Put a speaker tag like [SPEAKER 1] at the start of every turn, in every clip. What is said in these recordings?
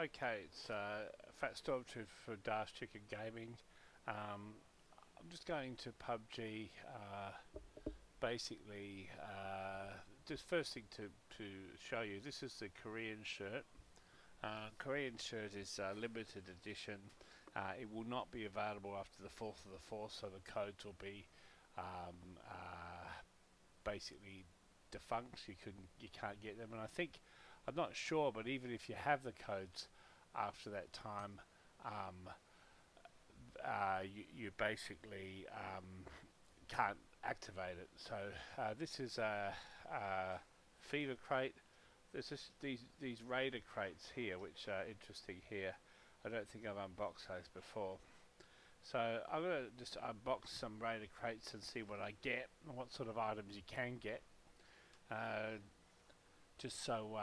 [SPEAKER 1] Okay, it's Fat Stormtooth for Dash Chicken Gaming. I'm just going to PUBG. Basically, just first thing to show you. This is the Korean shirt. Korean shirt is limited edition. It will not be available after the 4th of the 4th, so the codes will be basically defunct. You can't get them, and I think, I'm not sure, but even if you have the codes after that time, you basically can't activate it. So this is a feeder crate. There's just these raider crates here, which are interesting here. I don't think I've unboxed those before. So I'm going to just unbox some raider crates and see what I get and what sort of items you can get. Just so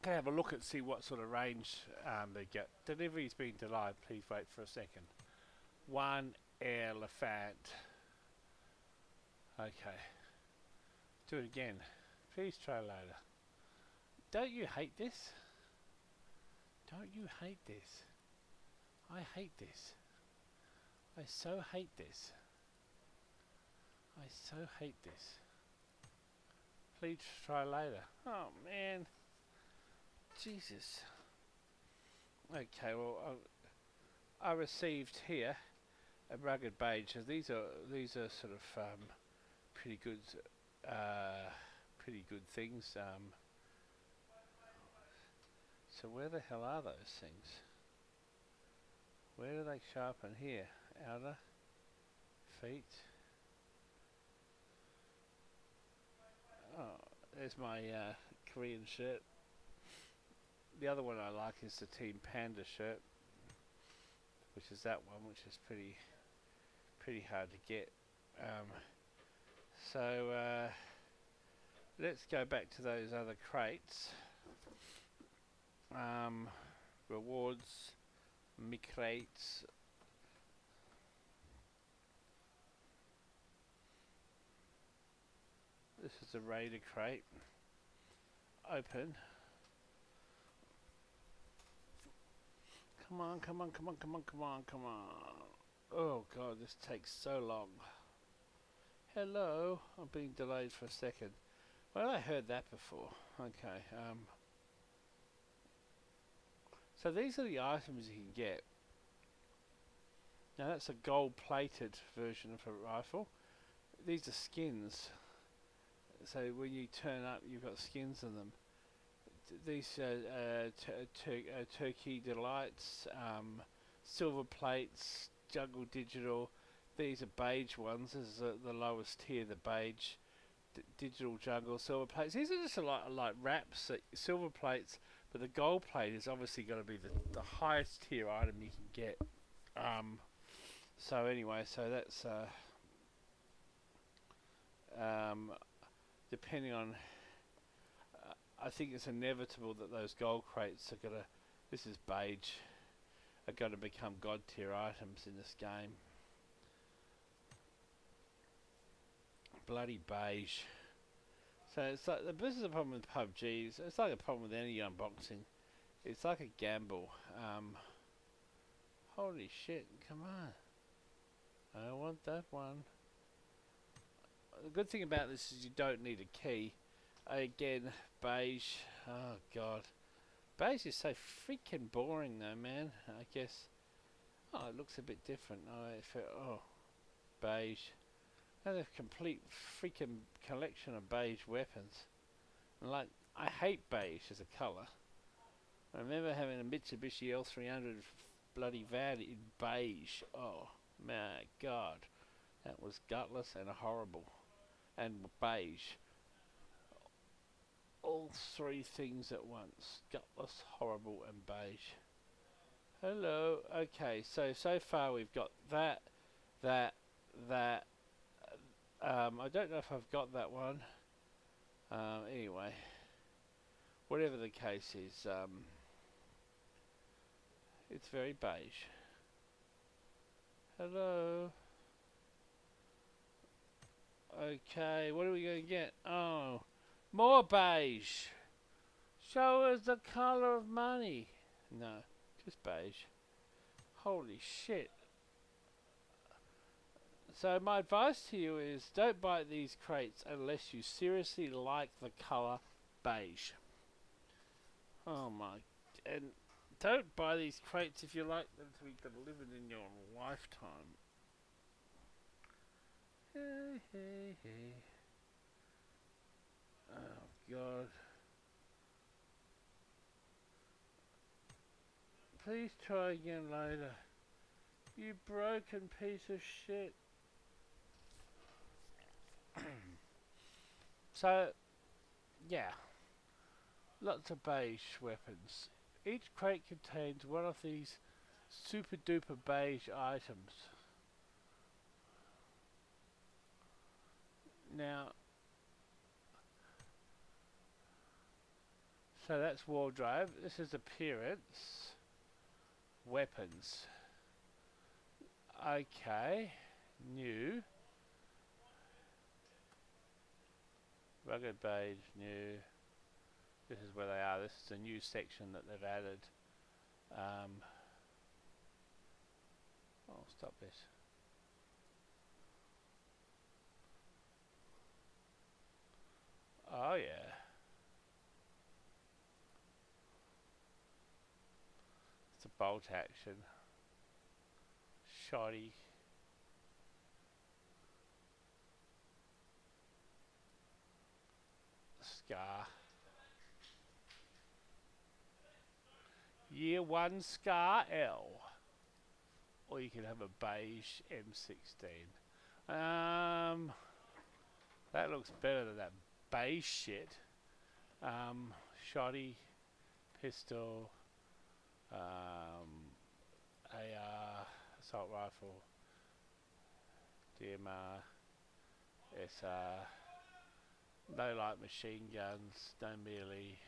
[SPEAKER 1] can have a look and see what sort of range they get. Delivery's been delayed. Please wait for a second. One elephant. Okay. Do it again. Please try later. Don't you hate this? Don't you hate this? I hate this. I so hate this. I so hate this. Please try later. Oh man. Jesus. Okay, well I received here a rugged beige. So these are sort of pretty good things. So where the hell are those things? Where do they show up in here? Outer feet. Oh, there's my Korean shirt. The other one I like is the Team Panda shirt, which is that one, which is pretty hard to get. So let's go back to those other crates. Rewards, me crates. This is a raider crate. Open. Come on, come on, come on, come on, come on, come on. Oh god, this takes so long. Hello, I'm being delayed for a second. Well, I heard that before. Okay, so these are the items you can get. Now that's a gold-plated version of a rifle. These are skins. So when you turn up, you've got skins in them. These Turkey Delights, silver plates, Jungle Digital. These are beige ones. This is the lowest tier, the beige. Digital Jungle, silver plates. These are just like wraps, silver plates, but the gold plate is obviously going to be the highest tier item you can get. So anyway, so that's depending on, I think it's inevitable that those gold crates are gonna, this is beige, are going to become god tier items in this game. Bloody beige. So it's like, this is the problem with PUBG. It's like a problem with any unboxing. It's like a gamble. Holy shit! Come on. I want that one. The good thing about this is you don't need a key. Again, beige. Oh god, beige is so freaking boring though, man. I guess. Oh, it looks a bit different. Oh, beige. Now a complete freaking collection of beige weapons. And like, I hate beige as a colour. I remember having a Mitsubishi L300 bloody van in beige. Oh my god, that was gutless and horrible. And beige. All three things at once. Gutless, horrible and beige. Hello. Okay, so far we've got that. I don't know if I've got that one. Anyway, whatever the case is, it's very beige. Hello. Okay, what are we going to get? Oh, more beige. Show us the colour of money. No, just beige. Holy shit. So my advice to you is don't buy these crates unless you seriously like the colour beige. Oh my, and don't buy these crates if you like them to be delivered in your lifetime. Hey, hey, hey. Oh God. Please try again later. You broken piece of shit. So, yeah. Lots of beige weapons. Each crate contains one of these super duper beige items. Now, so that's wardrobe. This is appearance. Weapons. Okay. New. Rugged beige, new. This is where they are. This is a new section that they've added. Oh, stop this. Oh yeah. It's a bolt action. Shoddy. Scar. Year 1 Scar L. Or you can have a beige M16. That looks better than that beige shit. Shoddy, pistol, AR, assault rifle, DMR, SR, no light machine guns, no melee.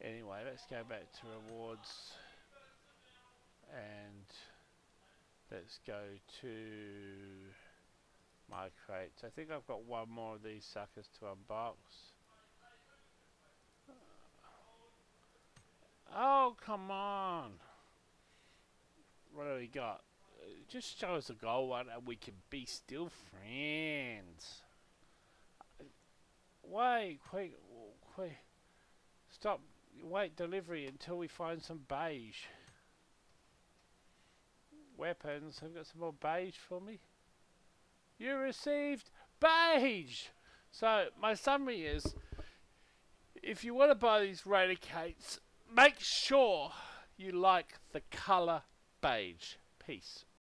[SPEAKER 1] Anyway, let's go back to rewards and let's go to my crates. I think I've got one more of these suckers to unbox. Oh, come on. What do we got? Just show us a gold one and we can be still friends. Wait, quick. Stop. Wait delivery until we find some beige. Weapons. I've got some more beige for me. You received beige! So, my summary is, if you want to buy these Radicates, make sure you like the colour beige. Peace.